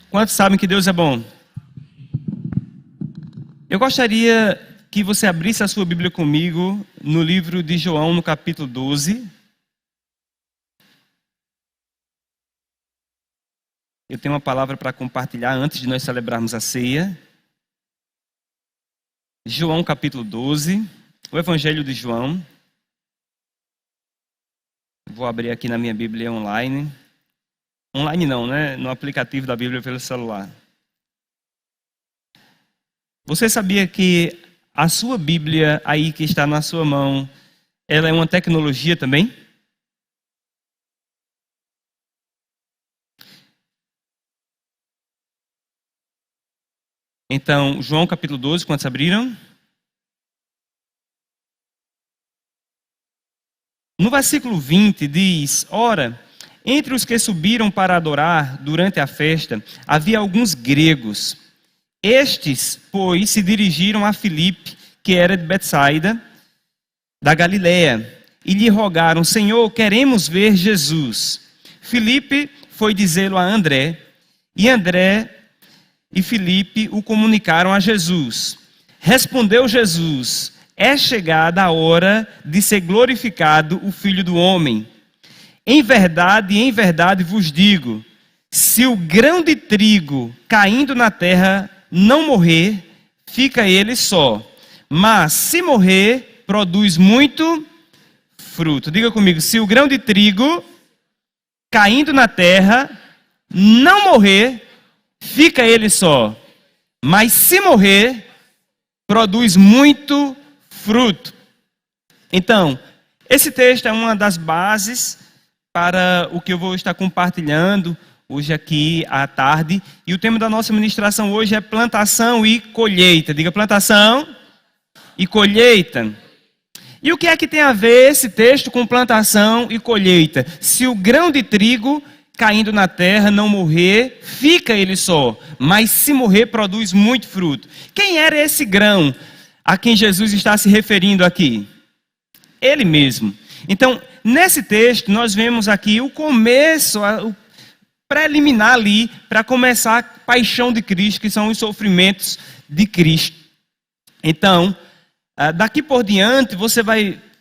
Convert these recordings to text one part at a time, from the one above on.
Quantos sabem que Deus é bom? Eu gostaria que você abrisse a sua Bíblia comigo no livro de João, no capítulo 12. Eu tenho uma palavra para compartilhar antes de nós celebrarmos a ceia. João, capítulo 12, o Evangelho de João. Vou abrir aqui na minha Bíblia online. Online não, né? No aplicativo da Bíblia pelo celular. Você sabia que a sua Bíblia aí que está na sua mão, ela é uma tecnologia também? Então, João capítulo 12, quantos abriram? No versículo 20 diz: Ora, entre os que subiram para adorar durante a festa, havia alguns gregos. Estes, pois, se dirigiram a Filipe, que era de Betsaida, da Galiléia, e lhe rogaram: Senhor, queremos ver Jesus. Filipe foi dizê-lo a André, e André e Filipe o comunicaram a Jesus. Respondeu Jesus: É chegada a hora de ser glorificado o Filho do Homem. Em verdade vos digo, se o grão de trigo caindo na terra não morrer, fica ele só. Mas se morrer, produz muito fruto. Diga comigo, se o grão de trigo caindo na terra não morrer, fica ele só. Mas se morrer, produz muito fruto. Então, esse texto é uma das bases para o que eu vou estar compartilhando hoje aqui à tarde. E o tema da nossa ministração hoje é plantação e colheita. Diga, plantação e colheita. E o que é que tem a ver esse texto com plantação e colheita? Se o grão de trigo caindo na terra não morrer, fica ele só. Mas se morrer, produz muito fruto. Quem era esse grão a quem Jesus está se referindo aqui? Ele mesmo. Então, nesse texto, nós vemos aqui o começo, o preliminar ali, para começar a paixão de Cristo, que são os sofrimentos de Cristo. Então, daqui por diante,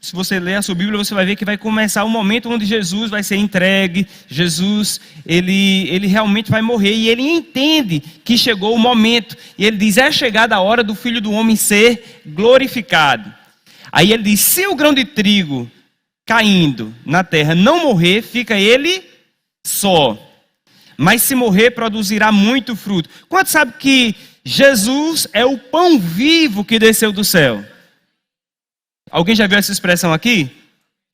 se você ler a sua Bíblia, você vai ver que vai começar o momento onde Jesus vai ser entregue. Jesus, ele realmente vai morrer, e ele entende que chegou o momento. E ele diz: é chegada a hora do Filho do Homem ser glorificado. Aí ele diz: se o grão de trigo caindo na terra não morrer, fica ele só. Mas se morrer, produzirá muito fruto. Quantos sabem que Jesus é o pão vivo que desceu do céu? Alguém já viu essa expressão aqui?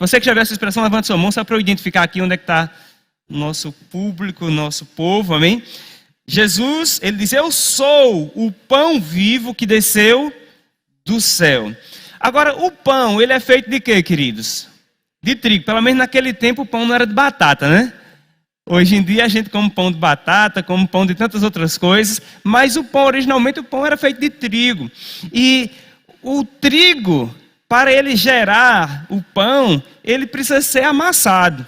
Você que já viu essa expressão, levanta sua mão, só para eu identificar aqui onde é que está o nosso público, o nosso povo, amém? Jesus, ele diz: eu sou o pão vivo que desceu do céu. Agora, o pão, ele é feito de quê, queridos? De trigo. Pelo menos naquele tempo o pão não era de batata, né? Hoje em dia a gente come pão de batata, come pão de tantas outras coisas, mas originalmente o pão era feito de trigo. E o trigo, para ele gerar o pão, ele precisa ser amassado.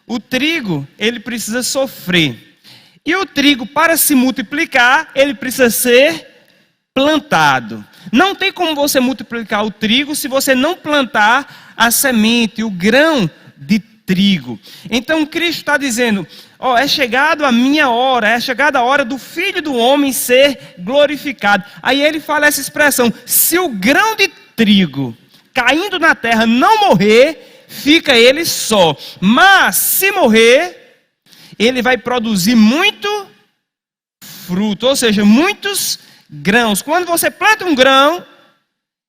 O trigo, ele precisa sofrer. E o trigo, para se multiplicar, ele precisa ser plantado. Não tem como você multiplicar o trigo se você não plantar a semente, o grão de trigo. Então Cristo está dizendo: é chegado a minha hora, é chegada a hora do Filho do Homem ser glorificado. Aí ele fala essa expressão: se o grão de trigo caindo na terra não morrer, fica ele só. Mas se morrer, ele vai produzir muito fruto, ou seja, muitos grãos. Quando você planta um grão,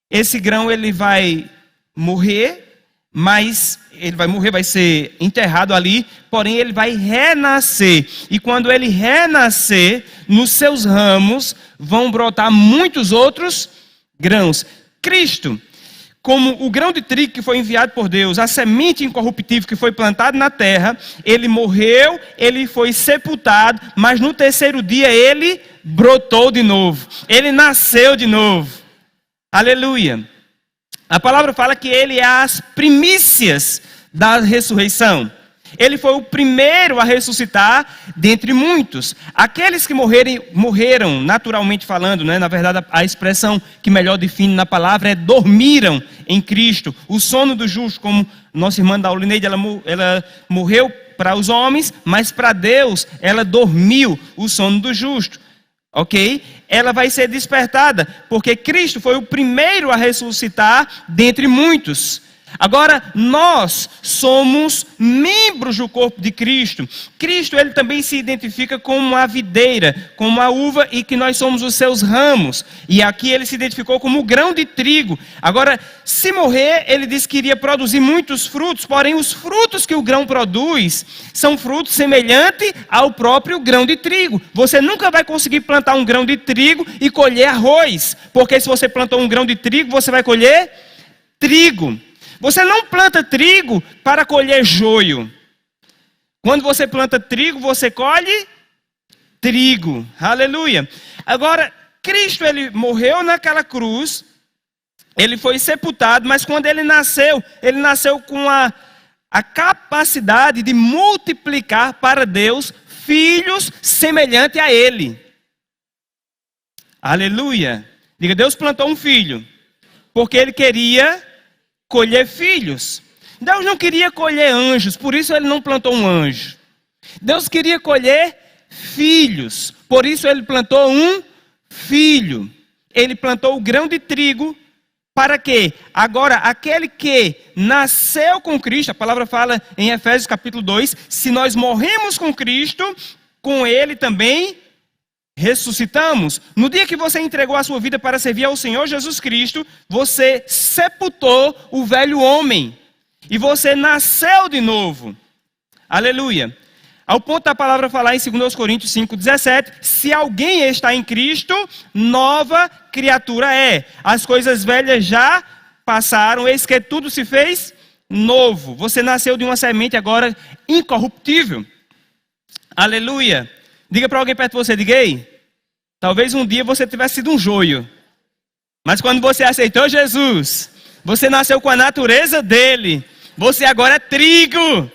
esse grão ele vai morrer, mas ele vai morrer, vai ser enterrado ali, porém ele vai renascer. E quando ele renascer, nos seus ramos vão brotar muitos outros grãos. Cristo, como o grão de trigo que foi enviado por Deus, a semente incorruptível que foi plantada na terra, ele morreu, ele foi sepultado, mas no terceiro dia ele brotou de novo. Ele nasceu de novo. Aleluia. A palavra fala que ele é as primícias da ressurreição. Ele foi o primeiro a ressuscitar dentre muitos. Aqueles que morreram, naturalmente falando, né? Na verdade, a expressão que melhor define na palavra é dormiram em Cristo. O sono do justo, como nossa irmã Daulineide, ela morreu para os homens, mas para Deus ela dormiu o sono do justo. Ok? Ela vai ser despertada, porque Cristo foi o primeiro a ressuscitar dentre muitos. Agora, nós somos membros do corpo de Cristo. Cristo, ele também se identifica como a videira, como a uva, e que nós somos os seus ramos. E aqui ele se identificou como o grão de trigo. Agora, se morrer, ele disse que iria produzir muitos frutos, porém os frutos que o grão produz são frutos semelhantes ao próprio grão de trigo. Você nunca vai conseguir plantar um grão de trigo e colher arroz, porque se você plantou um grão de trigo, você vai colher trigo. Você não planta trigo para colher joio. Quando você planta trigo, você colhe trigo. Aleluia. Agora, Cristo, ele morreu naquela cruz, ele foi sepultado, mas quando ele nasceu com a capacidade de multiplicar para Deus filhos semelhantes a ele. Aleluia. Diga, Deus plantou um filho, porque ele queria colher filhos. Deus não queria colher anjos, por isso ele não plantou um anjo. Deus queria colher filhos, por isso ele plantou um filho. Ele plantou o grão de trigo, para quê? Agora, aquele que nasceu com Cristo, a palavra fala em Efésios capítulo 2, se nós morremos com Cristo, com ele também ressuscitamos. No dia que você entregou a sua vida para servir ao Senhor Jesus Cristo, você sepultou o velho homem e você nasceu de novo. Aleluia. Ao ponto da palavra falar em 2 Coríntios 5,17, se alguém está em Cristo, nova criatura é. As coisas velhas já passaram, eis que tudo se fez novo. Você nasceu de uma semente agora incorruptível. Aleluia. Diga para alguém perto de você, diga aí. Talvez um dia você tivesse sido um joio. Mas quando você aceitou Jesus, você nasceu com a natureza dele. Você agora é trigo.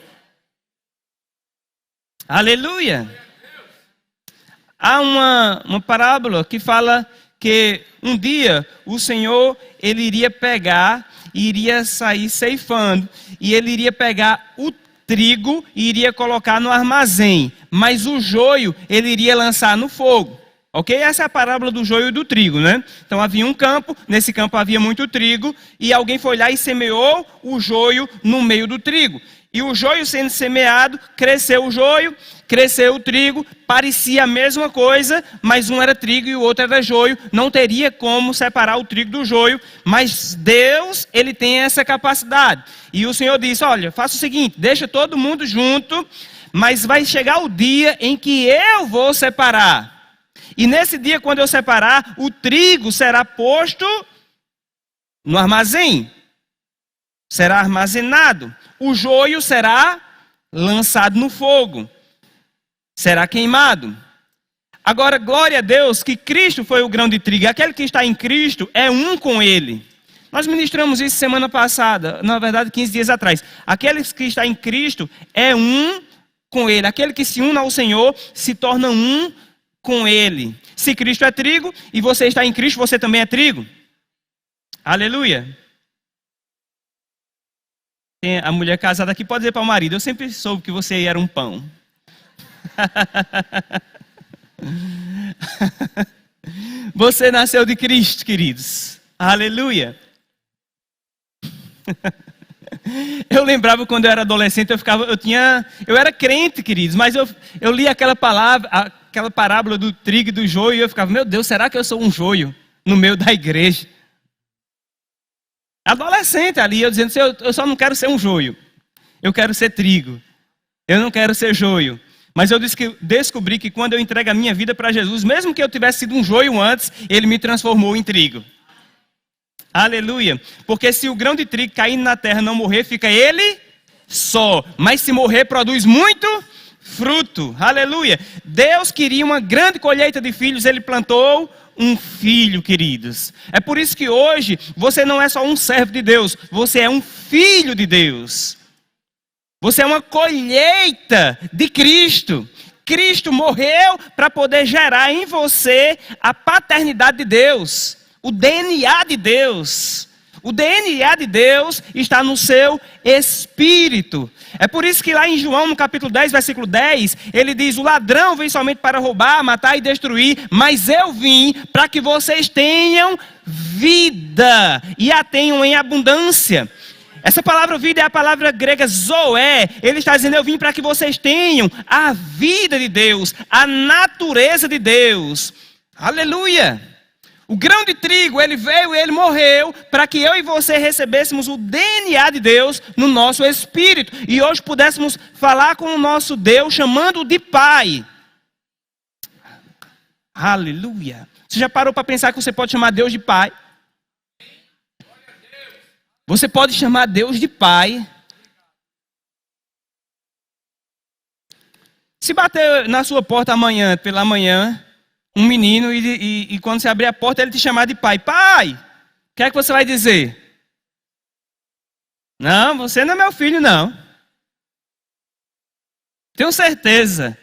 Aleluia. Há uma parábola que fala que um dia o Senhor, ele iria pegar e iria sair ceifando. E ele iria pegar o trigo e iria colocar no armazém, mas o joio ele iria lançar no fogo, ok? Essa é a parábola do joio e do trigo, né? Então havia um campo, nesse campo havia muito trigo, e alguém foi lá e semeou o joio no meio do trigo. E o joio sendo semeado, cresceu o joio, cresceu o trigo, parecia a mesma coisa, mas um era trigo e o outro era joio. Não teria como separar o trigo do joio, mas Deus, ele tem essa capacidade. E o Senhor disse, olha, faça o seguinte, deixa todo mundo junto, mas vai chegar o dia em que eu vou separar. E nesse dia, quando eu separar, o trigo será posto no armazém, será armazenado. O joio será lançado no fogo, será queimado. Agora, glória a Deus que Cristo foi o grão de trigo. Aquele que está em Cristo é um com ele. Nós ministramos isso semana passada, na verdade 15 dias atrás. Aquele que está em Cristo é um com ele. Aquele que se une ao Senhor se torna um com ele. Se Cristo é trigo e você está em Cristo, você também é trigo. Aleluia. Tem a mulher casada aqui, pode dizer para o marido, eu sempre soube que você era um pão. Você nasceu de Cristo, queridos. Aleluia. Eu lembrava quando eu era adolescente, eu era crente, queridos, mas eu li aquela parábola do trigo e do joio, e eu ficava, meu Deus, será que eu sou um joio no meio da igreja? Adolescente ali, eu dizendo, eu só não quero ser um joio, eu quero ser trigo, eu não quero ser joio. Mas eu descobri que quando eu entrego a minha vida para Jesus, mesmo que eu tivesse sido um joio antes, ele me transformou em trigo. Aleluia. Porque se o grão de trigo caindo na terra não morrer, fica ele só. Mas se morrer, produz muito fruto. Aleluia. Deus queria uma grande colheita de filhos, ele plantou um filho, queridos. É por isso que hoje você não é só um servo de Deus, você é um filho de Deus. Você é uma colheita de Cristo. Cristo morreu para poder gerar em você a paternidade de Deus, o DNA de Deus. O DNA de Deus está no seu espírito. É por isso que lá em João, no capítulo 10, versículo 10, ele diz: o ladrão vem somente para roubar, matar e destruir, mas eu vim para que vocês tenham vida e a tenham em abundância. Essa palavra vida é a palavra grega zoé. Ele está dizendo: eu vim para que vocês tenham a vida de Deus, a natureza de Deus. Aleluia! O grão de trigo, ele veio e ele morreu para que eu e você recebêssemos o DNA de Deus no nosso espírito. E hoje pudéssemos falar com o nosso Deus, chamando-o de Pai. Aleluia! Você já parou para pensar que você pode chamar Deus de Pai? Você pode chamar Deus de Pai. Se bater na sua porta amanhã, pela manhã, um menino e quando você abrir a porta ele te chamar de pai. Pai, o que é que você vai dizer? Não, você não é meu filho, não. Tenho certeza.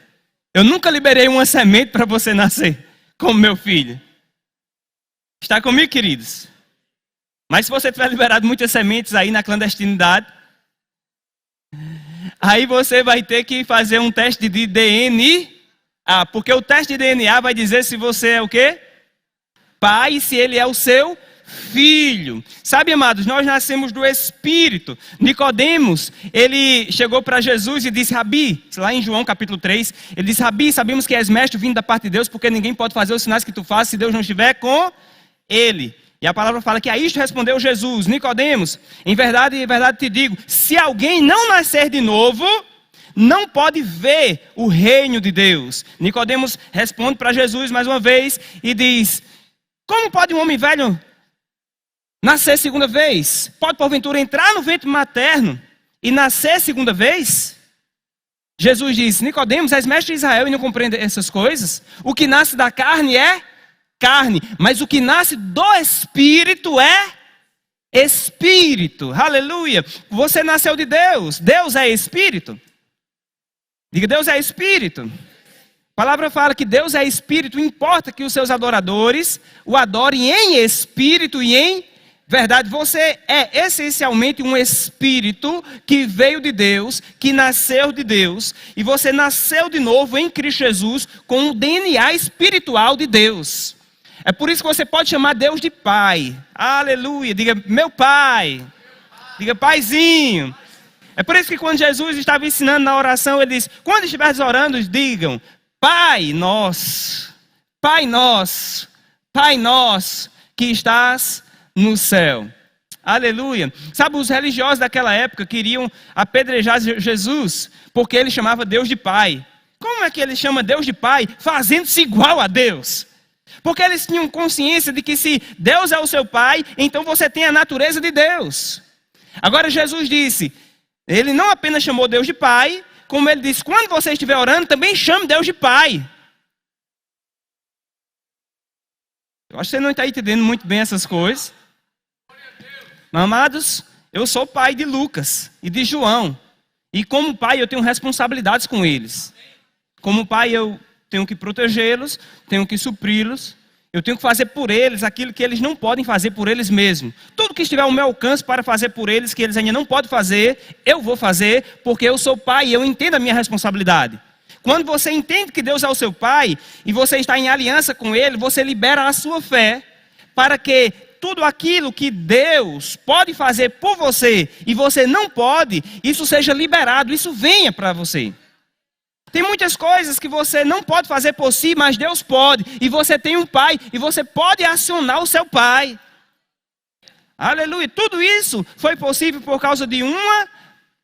Eu nunca liberei uma semente para você nascer como meu filho. Está comigo, queridos? Mas se você tiver liberado muitas sementes aí na clandestinidade, aí você vai ter que fazer um teste de DNA. Porque o teste de DNA vai dizer se você é o quê? Pai, e se ele é o seu filho. Sabe, amados, nós nascemos do Espírito. Nicodemos, ele chegou para Jesus e disse: Rabi, lá em João capítulo 3, ele disse: Rabi, sabemos que és mestre vindo da parte de Deus, porque ninguém pode fazer os sinais que tu fazes se Deus não estiver com ele. E a palavra fala que a isto respondeu Jesus: Nicodemos, em verdade te digo, se alguém não nascer de novo, não pode ver o reino de Deus. Nicodemos responde para Jesus mais uma vez e diz: como pode um homem velho nascer segunda vez? Pode porventura entrar no ventre materno e nascer segunda vez? Jesus diz: Nicodemos, és mestre de Israel e não compreende essas coisas? O que nasce da carne é carne, mas o que nasce do Espírito é Espírito. Aleluia! Você nasceu de Deus. Deus é Espírito. Diga: Deus é Espírito. A palavra fala que Deus é Espírito. Importa que os seus adoradores o adorem em Espírito e em verdade. Você é essencialmente um Espírito que veio de Deus, que nasceu de Deus. E você nasceu de novo em Cristo Jesus com o DNA espiritual de Deus. É por isso que você pode chamar Deus de Pai. Aleluia. Diga: meu Pai. Diga: Paizinho. É por isso que quando Jesus estava ensinando na oração, ele disse: quando estiveres orando, digam: Pai nosso, Pai nosso, Pai nosso, que estás no céu. Aleluia. Sabe, os religiosos daquela época queriam apedrejar Jesus, porque ele chamava Deus de Pai. Como é que ele chama Deus de Pai, fazendo-se igual a Deus? Porque eles tinham consciência de que se Deus é o seu Pai, então você tem a natureza de Deus. Agora Jesus disse, ele não apenas chamou Deus de Pai, como ele disse: quando você estiver orando, também chame Deus de Pai. Eu acho que você não está entendendo muito bem essas coisas. Amados, eu sou pai de Lucas e de João. E como pai eu tenho responsabilidades com eles. Como pai eu tenho que protegê-los, tenho que supri-los. Eu tenho que fazer por eles aquilo que eles não podem fazer por eles mesmos. Tudo que estiver ao meu alcance para fazer por eles, que eles ainda não podem fazer, eu vou fazer, porque eu sou pai e eu entendo a minha responsabilidade. Quando você entende que Deus é o seu pai, e você está em aliança com Ele, você libera a sua fé, para que tudo aquilo que Deus pode fazer por você, e você não pode, isso seja liberado, isso venha para você. Tem muitas coisas que você não pode fazer por si, mas Deus pode. E você tem um pai, e você pode acionar o seu pai. Aleluia. Tudo isso foi possível por causa de uma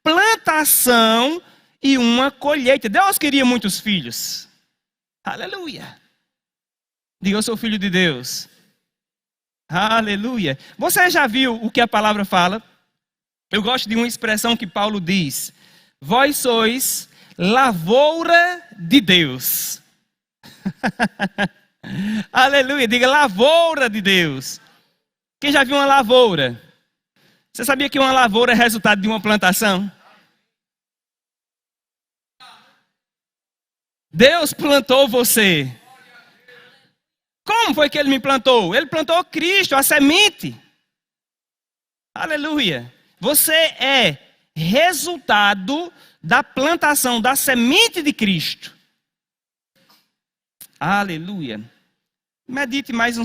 plantação e uma colheita. Deus queria muitos filhos. Aleluia. Diga: eu sou filho de Deus. Aleluia. Você já viu o que a palavra fala? Eu gosto de uma expressão que Paulo diz: vós sois lavoura de Deus. Aleluia, diga: lavoura de Deus. Quem já viu uma lavoura? Você sabia que uma lavoura é resultado de uma plantação? Deus plantou você. Como foi que ele me plantou? Ele plantou Cristo, a semente. Aleluia. Você é resultado da plantação da semente de Cristo. Aleluia. Medite mais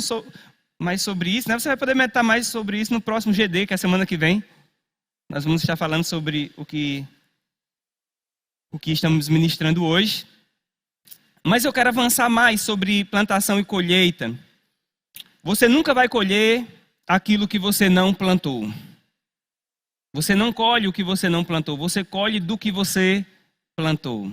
sobre isso, né? Você vai poder meditar mais sobre isso no próximo GD, que é a semana que vem. Nós vamos estar falando sobre o que estamos ministrando hoje. Mas eu quero avançar mais sobre plantação e colheita. Você nunca vai colher aquilo que você não plantou. Você não colhe o que você não plantou. Você colhe do que você plantou.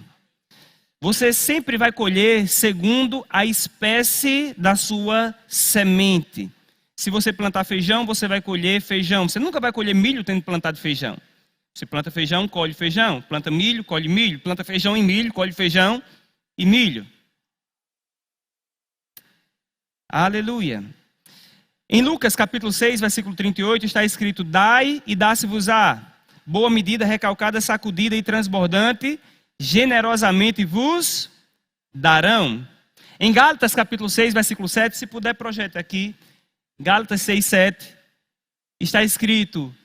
Você sempre vai colher segundo a espécie da sua semente. Se você plantar feijão, você vai colher feijão. Você nunca vai colher milho tendo plantado feijão. Você planta feijão, colhe feijão. Planta milho, colhe milho. Planta feijão e milho, colhe feijão e milho. Aleluia. Em Lucas capítulo 6, versículo 38, está escrito: dai e dá-se-vos-á, boa medida, recalcada, sacudida e transbordante, generosamente vos darão. Em Gálatas capítulo 6, versículo 7, se puder projetar aqui, Gálatas 6, 7, está escrito: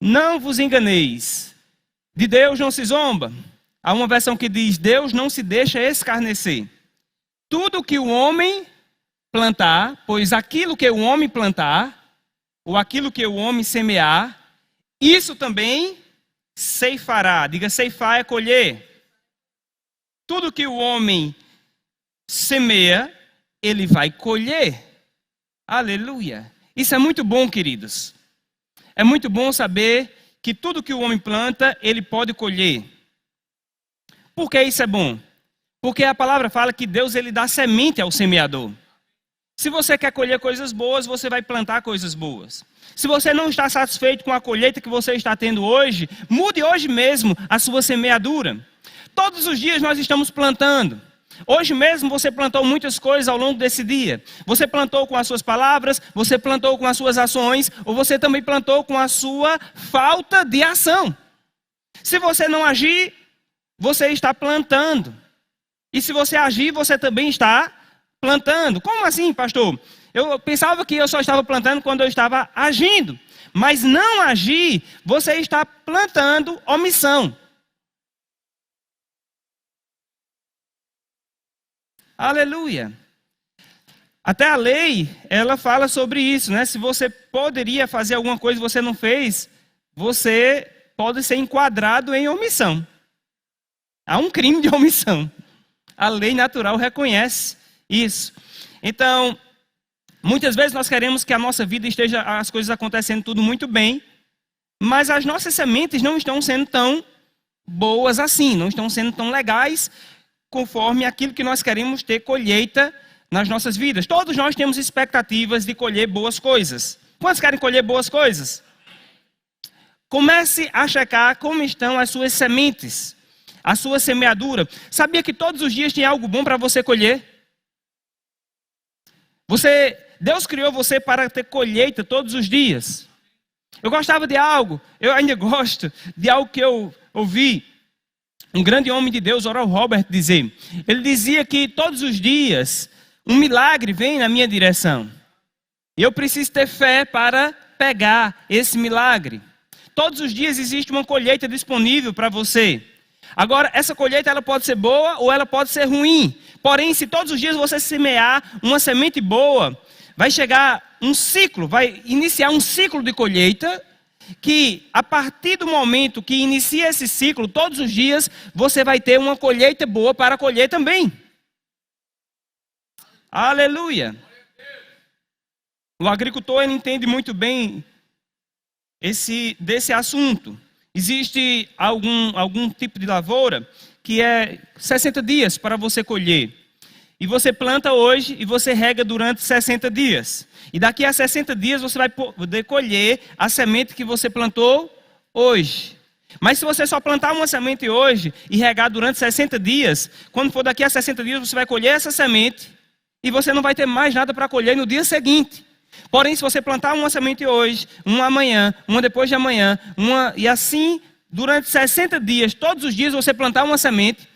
não vos enganeis, de Deus não se zomba. Há uma versão que diz: Deus não se deixa escarnecer. Tudo que o homem plantar, pois aquilo que o homem plantar, ou aquilo que o homem semear, isso também ceifará. Diga, ceifar é colher. Tudo que o homem semeia, ele vai colher. Aleluia. Isso é muito bom, queridos. É muito bom saber que tudo que o homem planta, ele pode colher. Por que isso é bom? Porque a palavra fala que Deus, ele dá semente ao semeador. Se você quer colher coisas boas, você vai plantar coisas boas. Se você não está satisfeito com a colheita que você está tendo hoje, mude hoje mesmo a sua semeadura. Todos os dias nós estamos plantando. Hoje mesmo você plantou muitas coisas ao longo desse dia. Você plantou com as suas palavras, você plantou com as suas ações, ou você também plantou com a sua falta de ação. Se você não agir, você está plantando. E se você agir, você também está plantando. Como assim, pastor? Eu pensava que eu só estava plantando quando eu estava agindo. Mas não agir, você está plantando omissão. Aleluia. Até a lei, ela fala sobre isso, né? Se você poderia fazer alguma coisa e você não fez, você pode ser enquadrado em omissão. Há um crime de omissão. A lei natural reconhece isso. Então, muitas vezes nós queremos que a nossa vida esteja, as coisas acontecendo tudo muito bem, mas as nossas sementes não estão sendo tão boas assim, não estão sendo tão legais conforme aquilo que nós queremos ter colheita nas nossas vidas. Todos nós temos expectativas de colher boas coisas. Quantos querem colher boas coisas? Comece a checar como estão as suas sementes, a sua semeadura. Sabia que todos os dias tem algo bom para você colher? Deus criou você para ter colheita todos os dias. Eu gostava de algo, eu ainda gosto de algo que eu ouvi um grande homem de Deus, Oral Roberts, dizer. Ele dizia que todos os dias um milagre vem na minha direção. E eu preciso ter fé para pegar esse milagre. Todos os dias existe uma colheita disponível para você. Agora, essa colheita ela pode ser boa ou ela pode ser ruim. Porém, se todos os dias você semear uma semente boa, vai chegar um ciclo, vai iniciar um ciclo de colheita, que a partir do momento que inicia esse ciclo, todos os dias, você vai ter uma colheita boa para colher também. Aleluia. O agricultor ele entende muito bem desse assunto. Existe algum tipo de lavoura que é 60 dias para você colher. E você planta hoje e você rega durante 60 dias. E daqui a 60 dias você vai poder colher a semente que você plantou hoje. Mas se você só plantar uma semente hoje e regar durante 60 dias, quando for daqui a 60 dias você vai colher essa semente e você não vai ter mais nada para colher no dia seguinte. Porém, se você plantar uma semente hoje, uma amanhã, uma depois de amanhã, e assim durante 60 dias, todos os dias você plantar uma semente,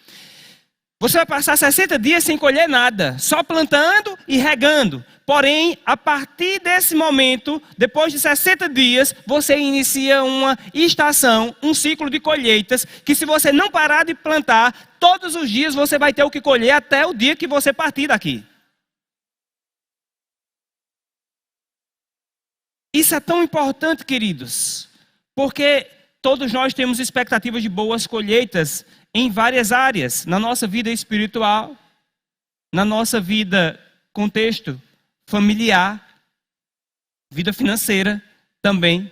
Você vai passar 60 dias sem colher nada, só plantando e regando. Porém, a partir desse momento, depois de 60 dias, você inicia uma estação, um ciclo de colheitas, que se você não parar de plantar, todos os dias você vai ter o que colher até o dia que você partir daqui. Isso é tão importante, queridos, porque todos nós temos expectativas de boas colheitas em várias áreas, na nossa vida espiritual, na nossa vida, contexto familiar, vida financeira também,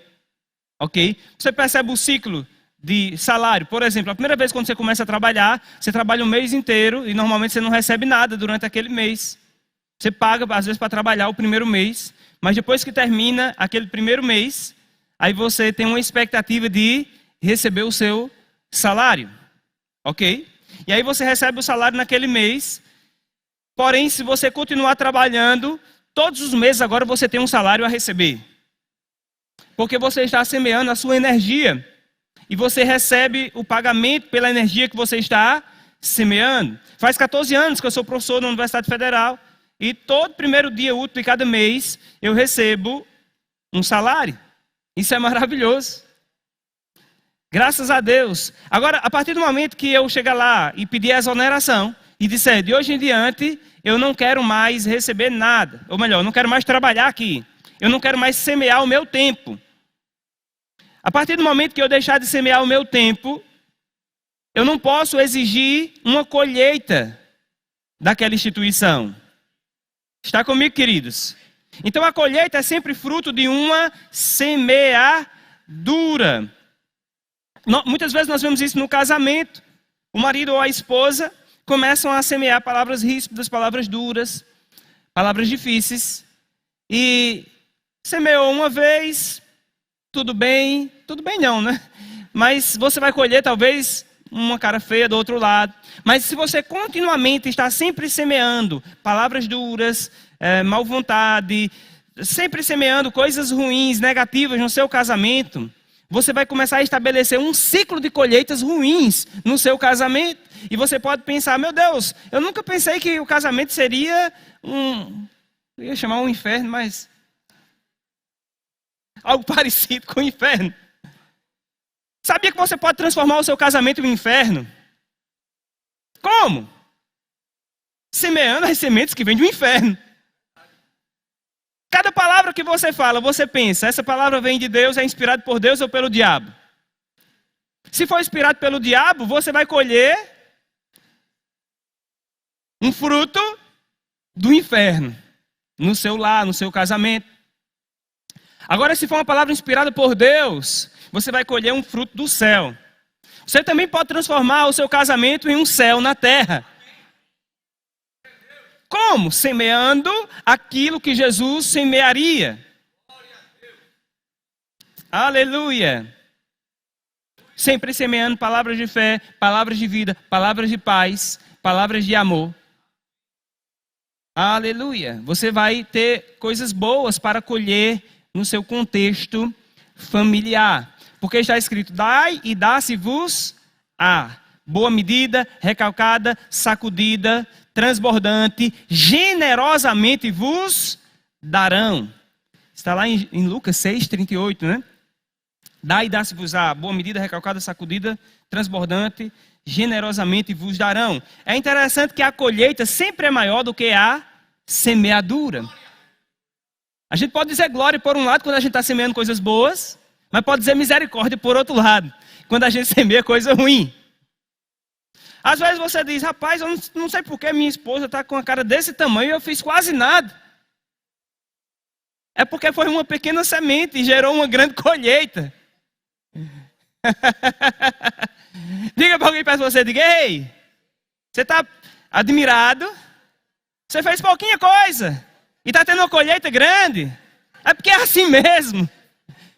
ok? Você percebe o ciclo de salário, por exemplo, a primeira vez quando você começa a trabalhar, você trabalha um mês inteiro e normalmente você não recebe nada durante aquele mês. Você paga, às vezes, para trabalhar o primeiro mês, mas depois que termina aquele primeiro mês, aí você tem uma expectativa de receber o seu salário, ok? E aí você recebe o salário naquele mês, porém, se você continuar trabalhando, todos os meses agora você tem um salário a receber. Porque você está semeando a sua energia. E você recebe o pagamento pela energia que você está semeando. Faz 14 anos que eu sou professor na Universidade Federal. E todo primeiro dia útil de cada mês eu recebo um salário. Isso é maravilhoso. Graças a Deus. Agora, a partir do momento que eu chegar lá e pedir a exoneração e disser, de hoje em diante, eu não quero mais receber nada. Ou melhor, eu não quero mais trabalhar aqui. Eu não quero mais semear o meu tempo. A partir do momento que eu deixar de semear o meu tempo, eu não posso exigir uma colheita daquela instituição. Está comigo, queridos? Então a colheita é sempre fruto de uma semeadura. Muitas vezes nós vemos isso no casamento. O marido ou a esposa começam a semear palavras ríspidas, palavras duras, palavras difíceis. E semeou uma vez, tudo bem não, né? Mas você vai colher talvez uma cara feia do outro lado. Mas se você continuamente está sempre semeando palavras duras, mal vontade, sempre semeando coisas ruins, negativas no seu casamento, você vai começar a estabelecer um ciclo de colheitas ruins no seu casamento. E você pode pensar, meu Deus, eu nunca pensei que o casamento seria eu ia chamar um inferno, mas algo parecido com o inferno. Sabia que você pode transformar o seu casamento em um inferno? Como? Semeando as sementes que vêm do inferno. Cada palavra que você fala, você pensa, essa palavra vem de Deus, é inspirada por Deus ou pelo diabo? Se for inspirado pelo diabo, você vai colher um fruto do inferno no seu lar, no seu casamento. Agora, se for uma palavra inspirada por Deus, você vai colher um fruto do céu. Você também pode transformar o seu casamento em um céu na terra. Como? Semeando aquilo que Jesus semearia. Aleluia. Sempre semeando palavras de fé, palavras de vida, palavras de paz, palavras de amor. Aleluia. Você vai ter coisas boas para colher no seu contexto familiar. Porque está escrito, dai e dá-se-vos-á. Boa medida, recalcada, sacudida, transbordante, generosamente vos darão. Está lá em Lucas 6:38, né? Dai e dá-se-vos-á. Boa medida, recalcada, sacudida, transbordante, generosamente vos darão. É interessante que a colheita sempre é maior do que a semeadura. A gente pode dizer glória por um lado quando a gente está semeando coisas boas, mas pode dizer misericórdia por outro lado, quando a gente semeia coisa ruim. Às vezes você diz, rapaz, eu não sei por que minha esposa está com a cara desse tamanho e eu fiz quase nada. É porque foi uma pequena semente e gerou uma grande colheita. Diga para alguém perto de você, diga, ei, você está admirado, você fez pouquinha coisa e está tendo uma colheita grande. É porque é assim mesmo.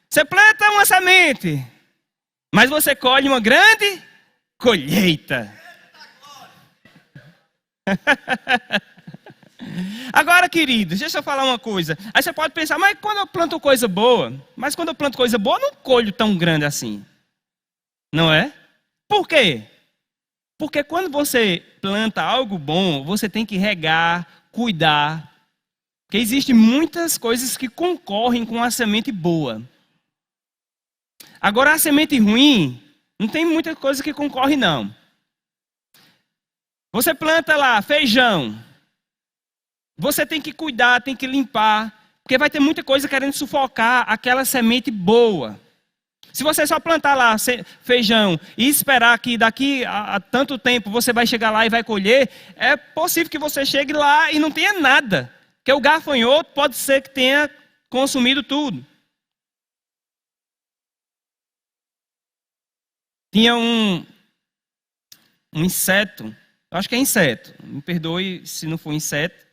Você planta uma semente, mas você colhe uma grande colheita. Agora, queridos, deixa eu falar uma coisa. Aí você pode pensar, mas quando eu planto coisa boa, eu não colho tão grande assim. Não é? Por quê? Porque quando você planta algo bom, você tem que regar, cuidar. Porque existem muitas coisas que concorrem com a semente boa. Agora, a semente ruim, não tem muita coisa que concorre, não. Você planta lá feijão. Você tem que cuidar, tem que limpar. Porque vai ter muita coisa querendo sufocar aquela semente boa. Se você só plantar lá feijão e esperar que daqui a tanto tempo você vai chegar lá e vai colher, é possível que você chegue lá e não tenha nada. Porque o gafanhoto pode ser que tenha consumido tudo. Tinha um inseto, acho que é inseto, me perdoe se não for inseto,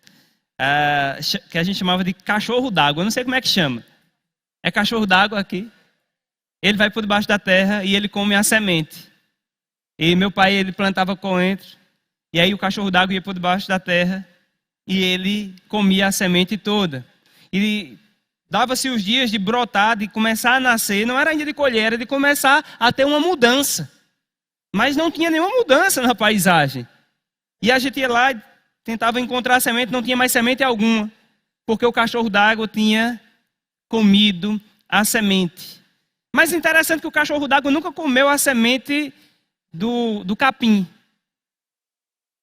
que a gente chamava de cachorro d'água, eu não sei como é que chama. É cachorro d'água aqui. Ele vai por debaixo da terra e ele come a semente. E meu pai, ele plantava coentro, e aí o cachorro d'água ia por debaixo da terra e ele comia a semente toda. E dava-se os dias de brotar, de começar a nascer, não era ainda de colher, era de começar a ter uma mudança. Mas não tinha nenhuma mudança na paisagem. E a gente ia lá e tentava encontrar a semente, não tinha mais semente alguma, porque o cachorro d'água tinha comido a semente. Mas interessante que o cachorro d'água nunca comeu a semente do capim,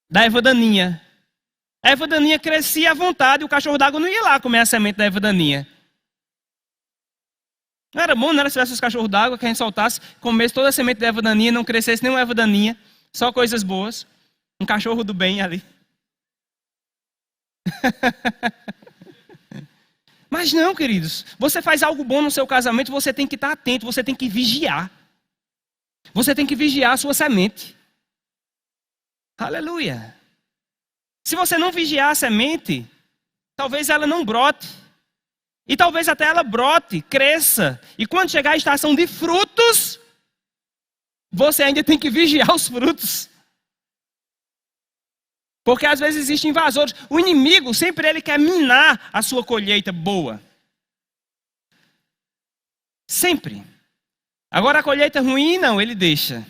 da erva daninha. A erva daninha crescia à vontade e o cachorro d'água não ia lá comer a semente da erva daninha. Não era bom, não era se tivesse os cachorros d'água que a gente soltasse, comesse toda a semente da erva daninha, não crescesse nenhuma erva daninha, só coisas boas. Um cachorro do bem ali. Mas não, queridos, você faz algo bom no seu casamento, você tem que estar atento, você tem que vigiar. Você tem que vigiar a sua semente. Aleluia. Se você não vigiar a semente, talvez ela não brote. E talvez até ela brote, cresça. E quando chegar a estação de frutos, você ainda tem que vigiar os frutos. Porque às vezes existem invasores. O inimigo, sempre ele quer minar a sua colheita boa. Sempre. Agora a colheita ruim, não, ele deixa.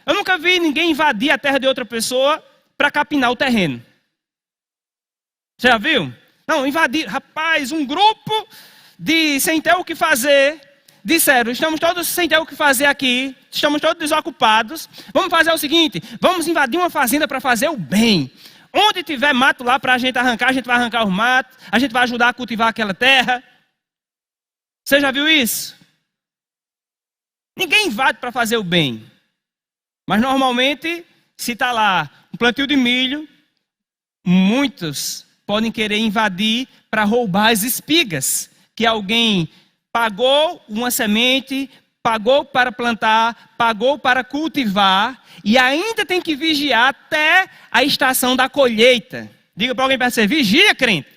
Eu nunca vi ninguém invadir a terra de outra pessoa para capinar o terreno. Você já viu? Não, invadir. Rapaz, um grupo de sem ter o que fazer, disseram, estamos todos sem ter o que fazer aqui, estamos todos desocupados, vamos fazer o seguinte, vamos invadir uma fazenda para fazer o bem. Onde tiver mato lá para a gente arrancar, a gente vai arrancar os matos, a gente vai ajudar a cultivar aquela terra. Você já viu isso? Ninguém invade para fazer o bem. Mas normalmente, se está lá um plantio de milho, muitos podem querer invadir para roubar as espigas, que alguém pagou uma semente, pagou para plantar, pagou para cultivar, e ainda tem que vigiar até a estação da colheita. Diga para alguém para você, vigia, crente.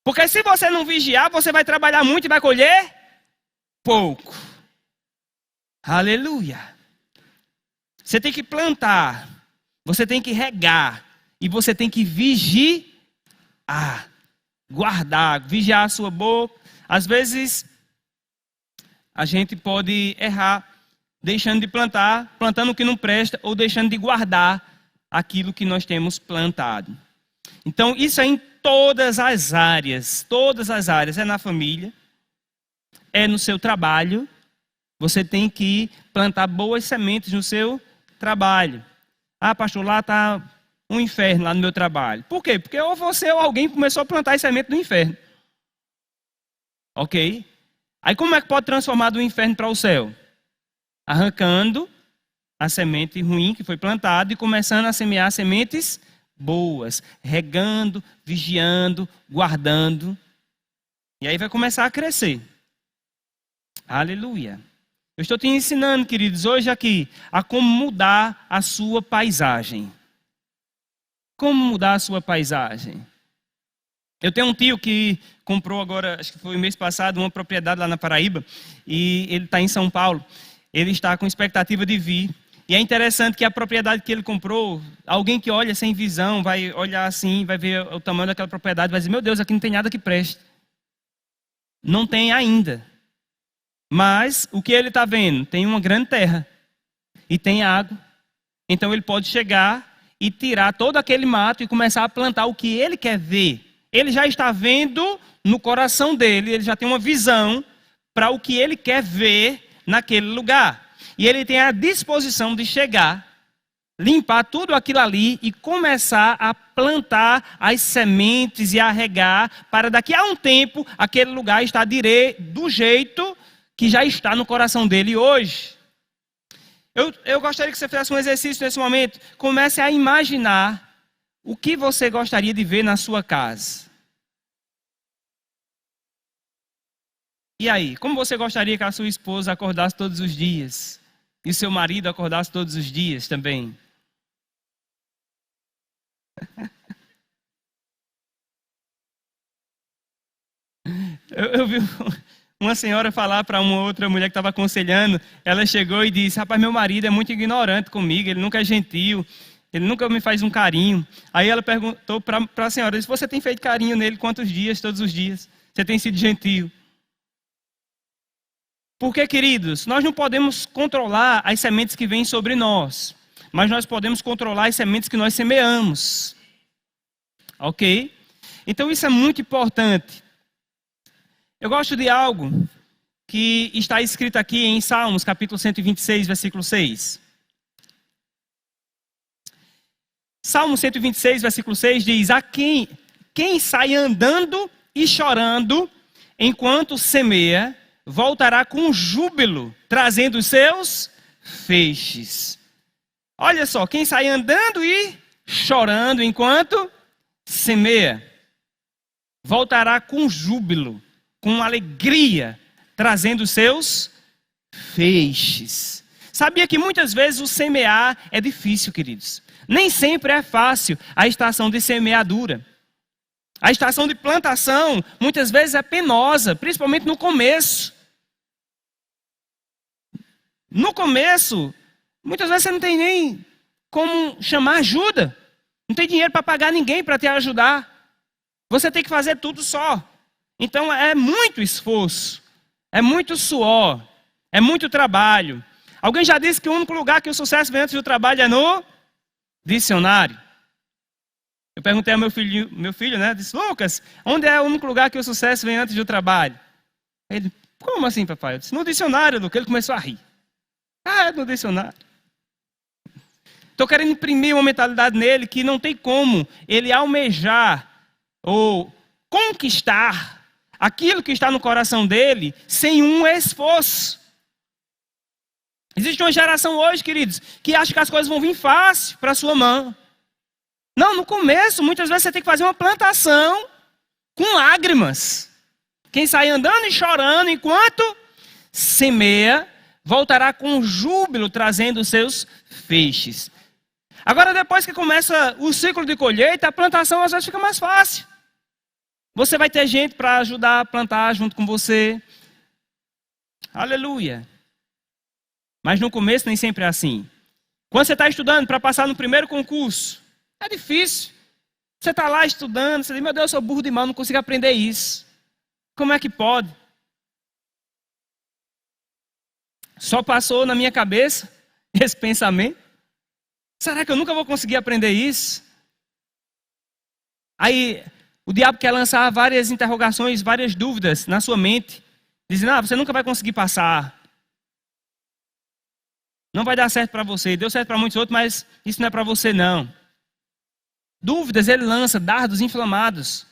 Porque se você não vigiar, você vai trabalhar muito e vai colher pouco. Aleluia. Você tem que plantar, você tem que regar, e você tem que vigiar, guardar, vigiar a sua boca. Às vezes, a gente pode errar, deixando de plantar, plantando o que não presta, ou deixando de guardar aquilo que nós temos plantado. Então, isso é em todas as áreas, é na família, é no seu trabalho. Você tem que plantar boas sementes no seu trabalho. Ah, pastor, lá está um inferno lá no meu trabalho. Por quê? Porque ou você ou alguém começou a plantar as sementes do inferno. Ok? Aí como é que pode transformar do inferno para o céu? Arrancando a semente ruim que foi plantada e começando a semear sementes boas. Regando, vigiando, guardando. E aí vai começar a crescer. Aleluia. Eu estou te ensinando, queridos, hoje aqui, a como mudar a sua paisagem. Como mudar a sua paisagem? Eu tenho um tio que comprou agora, acho que foi mês passado, uma propriedade lá na Paraíba, e ele está em São Paulo. Ele está com expectativa de vir. E é interessante que a propriedade que ele comprou, alguém que olha sem visão, vai olhar assim, vai ver o tamanho daquela propriedade, vai dizer, meu Deus, aqui não tem nada que preste. Não tem ainda. Mas o que ele está vendo? Tem uma grande terra. E tem água. Então ele pode chegar e tirar todo aquele mato e começar a plantar o que ele quer ver. Ele já está vendo no coração dele, ele já tem uma visão para o que ele quer ver naquele lugar. E ele tem a disposição de chegar, limpar tudo aquilo ali e começar a plantar as sementes e a regar, para daqui a um tempo aquele lugar estar do jeito que já está no coração dele hoje. Eu gostaria que você fizesse um exercício nesse momento. Comece a imaginar o que você gostaria de ver na sua casa. E aí, como você gostaria que a sua esposa acordasse todos os dias? E o seu marido acordasse todos os dias também? Eu vi uma senhora falar para uma outra mulher que estava aconselhando. Ela chegou e disse: rapaz, meu marido é muito ignorante comigo, ele nunca é gentil, ele nunca me faz um carinho. Aí ela perguntou para a senhora: disse, você tem feito carinho nele quantos dias, todos os dias? Você tem sido gentil? Porque, queridos, nós não podemos controlar as sementes que vêm sobre nós, mas nós podemos controlar as sementes que nós semeamos. Ok? Então isso é muito importante. Eu gosto de algo que está escrito aqui em Salmos, capítulo 126, versículo 6. Salmo 126, versículo 6 diz: quem sai andando e chorando enquanto semeia, voltará com júbilo, trazendo os seus feixes. Olha só, quem sai andando e chorando enquanto semeia, voltará com júbilo, com alegria, trazendo os seus feixes. Sabia que muitas vezes o semear é difícil, queridos? Nem sempre é fácil a estação de semeadura. A estação de plantação muitas vezes é penosa, principalmente no começo. No começo, muitas vezes você não tem nem como chamar ajuda. Não tem dinheiro para pagar ninguém para te ajudar. Você tem que fazer tudo só. Então é muito esforço, é muito suor, é muito trabalho. Alguém já disse que o único lugar que o sucesso vem antes do trabalho é no dicionário. Eu perguntei ao meu filho, né? Disse: Lucas, onde é o único lugar que o sucesso vem antes do trabalho? Ele: como assim, papai? Eu disse: no dicionário, Lucas. Ele começou a rir. Ah, é no dicionário. Estou querendo imprimir uma mentalidade nele que não tem como ele almejar ou conquistar aquilo que está no coração dele sem um esforço. Existe uma geração hoje, queridos, que acha que as coisas vão vir fácil para a sua mão. Não, no começo, muitas vezes você tem que fazer uma plantação com lágrimas. Quem sai andando e chorando enquanto semeia, voltará com júbilo, trazendo os seus feixes. Agora, depois que começa o ciclo de colheita, a plantação às vezes fica mais fácil. Você vai ter gente para ajudar a plantar junto com você. Aleluia. Mas no começo nem sempre é assim. Quando você está estudando para passar no primeiro concurso, é difícil. Você está lá estudando, você diz: meu Deus, eu sou burro demais, não consigo aprender isso. Como é que pode? Só passou na minha cabeça esse pensamento. Será que eu nunca vou conseguir aprender isso? Aí o diabo quer lançar várias interrogações, várias dúvidas na sua mente, dizendo: você nunca vai conseguir passar. Não vai dar certo para você. Deu certo para muitos outros, mas isso não é para você não. Dúvidas ele lança, dardos inflamados.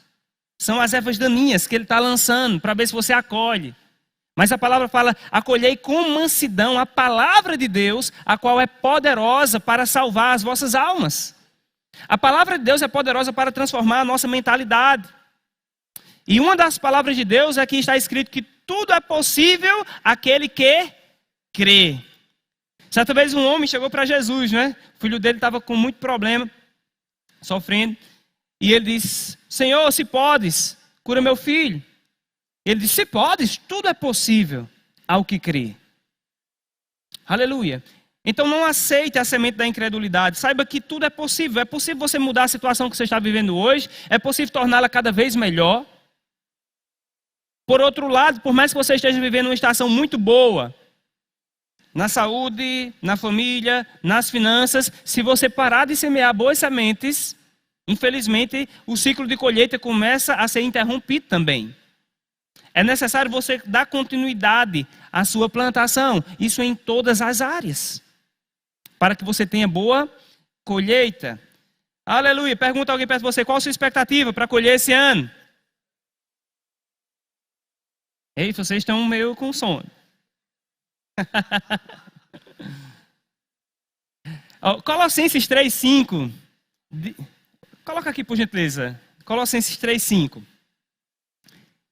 São as ervas daninhas que ele está lançando para ver se você acolhe. Mas a palavra fala: acolhei com mansidão a palavra de Deus, a qual é poderosa para salvar as vossas almas. A palavra de Deus é poderosa para transformar a nossa mentalidade. E uma das palavras de Deus é que está escrito que tudo é possível àquele que crê. Certa vez um homem chegou para Jesus, né? O filho dele estava com muito problema, sofrendo. E ele disse: Senhor, se podes, cura meu filho. Ele disse: se podes, tudo é possível ao que crê. Aleluia. Então não aceite a semente da incredulidade. Saiba que tudo é possível. É possível você mudar a situação que você está vivendo hoje. É possível torná-la cada vez melhor. Por outro lado, por mais que você esteja vivendo uma estação muito boa, na saúde, na família, nas finanças. Se você parar de semear boas sementes, infelizmente o ciclo de colheita começa a ser interrompido também. É necessário você dar continuidade à sua plantação, isso em todas as áreas, para que você tenha boa colheita. Aleluia. Pergunta alguém perto de você, qual a sua expectativa para colher esse ano? Ei, vocês estão meio com sono. Colossenses 3,5. Coloca aqui, por gentileza. Colossenses 3,5.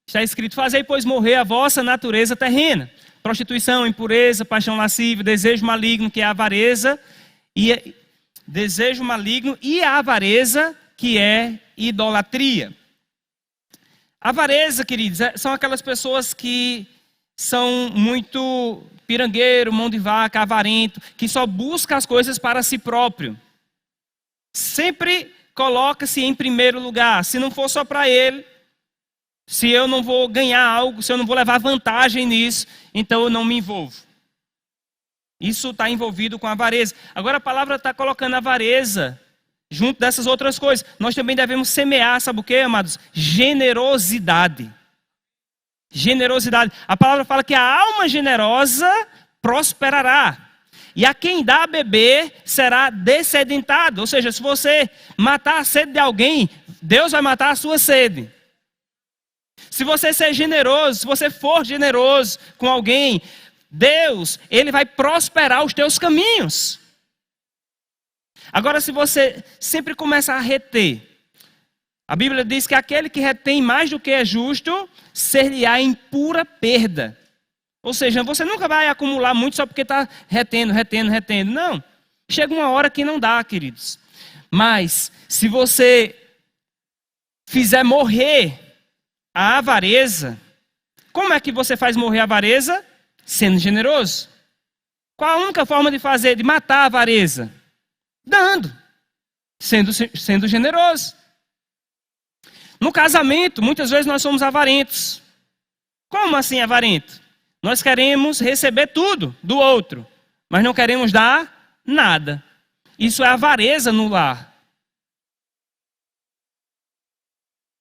Está escrito, fazei, pois, morrer a vossa natureza terrena. Prostituição, impureza, paixão lascívia, desejo maligno, que é a avareza, desejo maligno e a avareza, que é idolatria. Avareza, queridos, são aquelas pessoas que são muito pirangueiro, mão de vaca, avarento, que só busca as coisas para si próprio. Sempre coloca-se em primeiro lugar. Se não for só para ele, se eu não vou ganhar algo, se eu não vou levar vantagem nisso, então eu não me envolvo. Isso está envolvido com a avareza. Agora a palavra está colocando a avareza junto dessas outras coisas. Nós também devemos semear, sabe o que, amados? Generosidade. Generosidade. A palavra fala que a alma generosa prosperará. E a quem dá a beber será dessedentado. Ou seja, se você matar a sede de alguém, Deus vai matar a sua sede. Se você ser generoso, se você for generoso com alguém, Deus, Ele vai prosperar os teus caminhos. Agora, se você sempre começa a reter, a Bíblia diz que aquele que retém mais do que é justo, ser-lhe-á em pura perda. Ou seja, você nunca vai acumular muito só porque está retendo. Não. Chega uma hora que não dá, queridos. Mas, se você fizer morrer a avareza, como é que você faz morrer a avareza? Sendo generoso. Qual a única forma de matar a avareza? Dando. Sendo generoso. No casamento, muitas vezes nós somos avarentos. Como assim avarento? Nós queremos receber tudo do outro, mas não queremos dar nada. Isso é avareza no lar.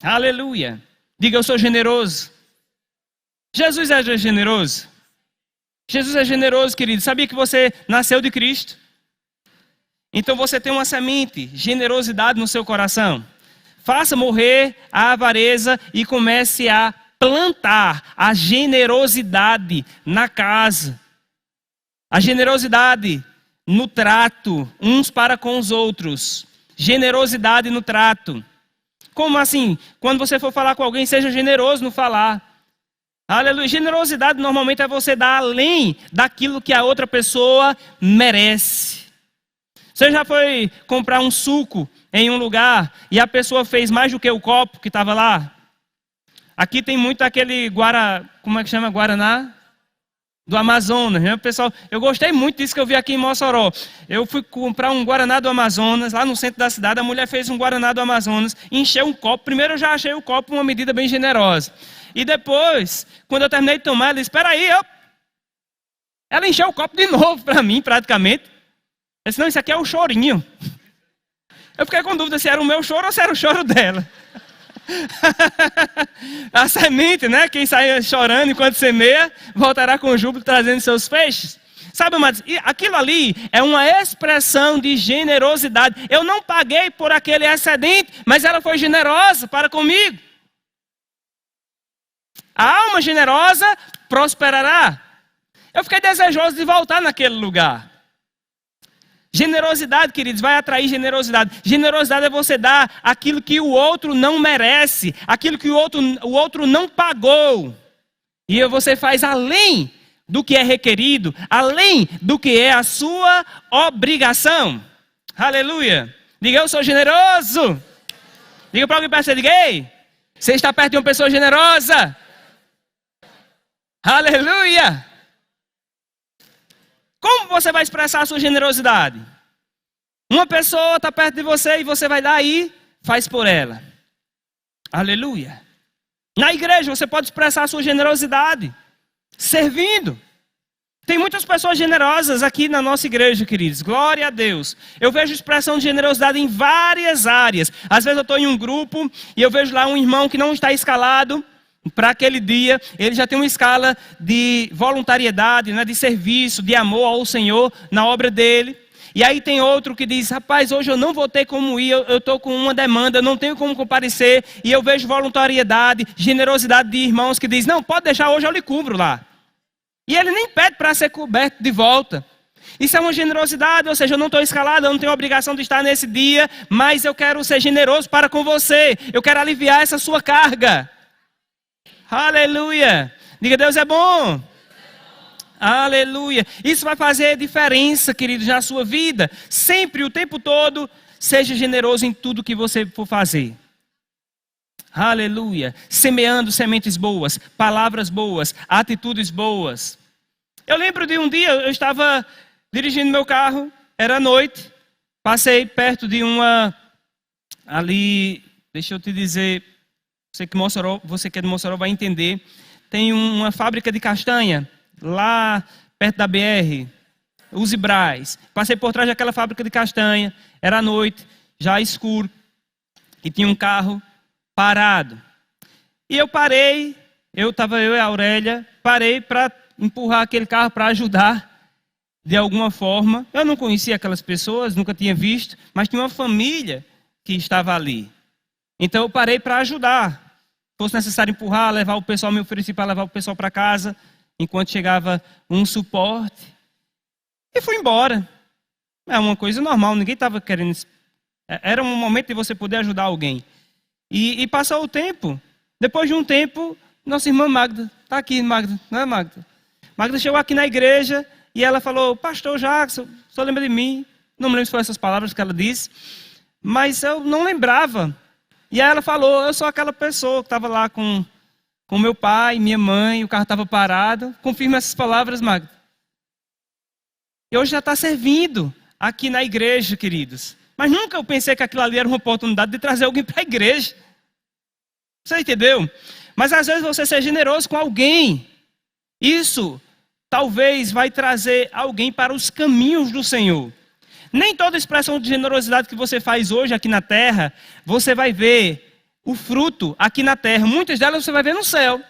Aleluia. Diga, eu sou generoso. Jesus é generoso. Jesus é generoso, querido. Sabia que você nasceu de Cristo? Então você tem uma semente, generosidade no seu coração. Faça morrer a avareza e comece a plantar a generosidade na casa. A generosidade no trato, uns para com os outros. Generosidade no trato. Como assim? Quando você for falar com alguém, seja generoso no falar. Aleluia. Generosidade normalmente é você dar além daquilo que a outra pessoa merece. Você já foi comprar um suco em um lugar e a pessoa fez mais do que o copo que estava lá? Aqui tem muito aquele como é que chama? Guaraná? Do Amazonas, né, pessoal? Eu gostei muito disso que eu vi aqui em Mossoró. Eu fui comprar um Guaraná do Amazonas, lá no centro da cidade. A mulher fez um Guaraná do Amazonas, encheu um copo. Primeiro eu já achei o copo uma medida bem generosa. E depois, quando eu terminei de tomar, ela disse, espera aí, ela encheu o copo de novo para mim, praticamente. Eu disse, não, isso aqui é o chorinho. Eu fiquei com dúvida se era o meu choro ou se era o choro dela. A semente, né? Quem sai chorando enquanto semeia, voltará com júbilo trazendo seus feixes. Sabe, amados, aquilo ali é uma expressão de generosidade. Eu não paguei por aquele excedente, mas ela foi generosa para comigo. A alma generosa prosperará. Eu fiquei desejoso de voltar naquele lugar. Generosidade, queridos, vai atrair generosidade. Generosidade é você dar aquilo que o outro não merece, aquilo que o outro não pagou. E você faz além do que é requerido, além do que é a sua obrigação. Aleluia. Diga, eu sou generoso. Diga para alguém perto, diga, ei, você está perto de uma pessoa generosa. Aleluia. Como você vai expressar a sua generosidade? Uma pessoa está perto de você e você vai dar e faz por ela. Aleluia. Na igreja você pode expressar a sua generosidade servindo. Tem muitas pessoas generosas aqui na nossa igreja, queridos. Glória a Deus. Eu vejo expressão de generosidade em várias áreas. Às vezes eu estou em um grupo e eu vejo lá um irmão que não está escalado para aquele dia. Ele já tem uma escala de voluntariedade, né, de serviço, de amor ao Senhor na obra dele. E aí tem outro que diz, rapaz, hoje eu não vou ter como ir, eu estou com uma demanda, eu não tenho como comparecer. E eu vejo voluntariedade, generosidade de irmãos que diz, não, pode deixar, hoje eu lhe cubro lá. E ele nem pede para ser coberto de volta. Isso é uma generosidade, ou seja, eu não estou escalado, eu não tenho obrigação de estar nesse dia, mas eu quero ser generoso para com você. Eu quero aliviar essa sua carga. Aleluia. Diga, Deus é bom. Aleluia. Isso vai fazer diferença, queridos, na sua vida. Sempre, o tempo todo, seja generoso em tudo que você for fazer. Aleluia. Semeando sementes boas, palavras boas, atitudes boas. Eu lembro de um dia, eu estava dirigindo meu carro, era noite, passei perto de uma, ali, deixa eu te dizer, você que é de Mossoró vai entender, tem uma fábrica de castanha, lá perto da BR, Uzi Braz. Passei por trás daquela fábrica de castanha, era noite, já escuro, e tinha um carro parado. E eu parei, eu e a Aurélia, parei para empurrar aquele carro para ajudar de alguma forma. Eu não conhecia aquelas pessoas, nunca tinha visto, mas tinha uma família que estava ali. Então eu parei para ajudar. Se fosse necessário empurrar, levar o pessoal, me ofereci para levar o pessoal para casa, enquanto chegava um suporte. E fui embora. É uma coisa normal, ninguém estava querendo. Era um momento de você poder ajudar alguém. E passou o tempo. Depois de um tempo, nossa irmã Magda, está aqui, Magda, não é Magda? Magda chegou aqui na igreja e ela falou, pastor Jackson, o senhor lembra de mim? Não me lembro se foram essas palavras que ela disse, mas eu não lembrava. E aí ela falou, eu sou aquela pessoa que estava lá com meu pai, minha mãe, o carro estava parado. Confirma essas palavras, Magda. E hoje já está servindo aqui na igreja, queridos. Mas nunca eu pensei que aquilo ali era uma oportunidade de trazer alguém para a igreja. Você entendeu? Mas às vezes você ser generoso com alguém, isso talvez vai trazer alguém para os caminhos do Senhor. Nem toda expressão de generosidade que você faz hoje aqui na terra, você vai ver o fruto aqui na terra. Muitas delas você vai ver no céu.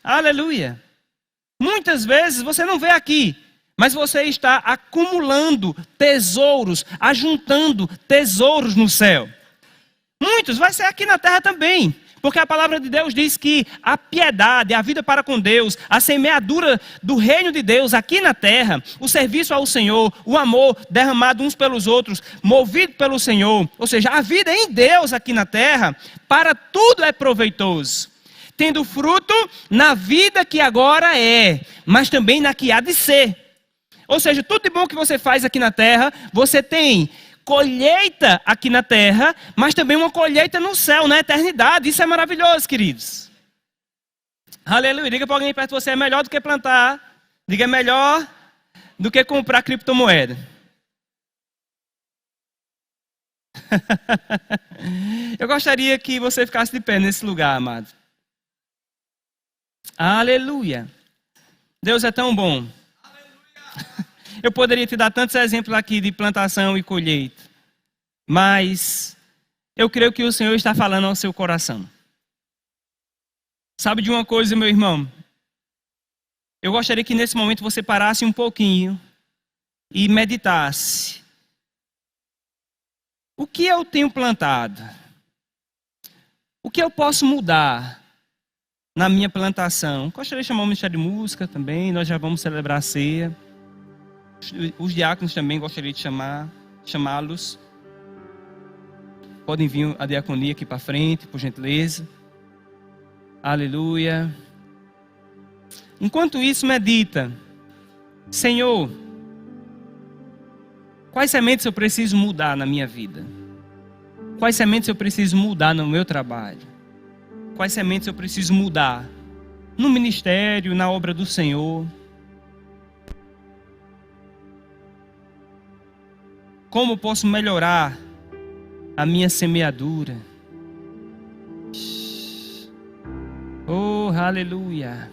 Aleluia. Muitas vezes você não vê aqui, mas você está acumulando tesouros, ajuntando tesouros no céu. Muitos vai ser aqui na terra também. Porque a palavra de Deus diz que a piedade, a vida para com Deus, a semeadura do reino de Deus aqui na terra, o serviço ao Senhor, o amor derramado uns pelos outros, movido pelo Senhor, ou seja, a vida em Deus aqui na terra, para tudo é proveitoso. Tendo fruto na vida que agora é, mas também na que há de ser. Ou seja, tudo de bom que você faz aqui na terra, você tem colheita aqui na terra, mas também uma colheita no céu, na eternidade. Isso é maravilhoso, queridos. Aleluia. Diga para alguém perto de você, é melhor do que plantar. Diga, é melhor do que comprar criptomoeda. Eu gostaria que você ficasse de pé nesse lugar, amado. Aleluia. Deus é tão bom. Eu poderia te dar tantos exemplos aqui de plantação e colheita, mas eu creio que o Senhor está falando ao seu coração. Sabe de uma coisa, meu irmão? Eu gostaria que nesse momento você parasse um pouquinho e meditasse. O que eu tenho plantado? O que eu posso mudar na minha plantação? Gostaria de chamar o Ministério de Música também, nós já vamos celebrar a ceia. Os diáconos também gostaria de chamá-los. Podem vir a diaconia aqui para frente, por gentileza. Aleluia. Enquanto isso, medita. Senhor, quais sementes eu preciso mudar na minha vida? Quais sementes eu preciso mudar no meu trabalho? Quais sementes eu preciso mudar no ministério, na obra do Senhor? Como posso melhorar a minha semeadura? Oh, aleluia.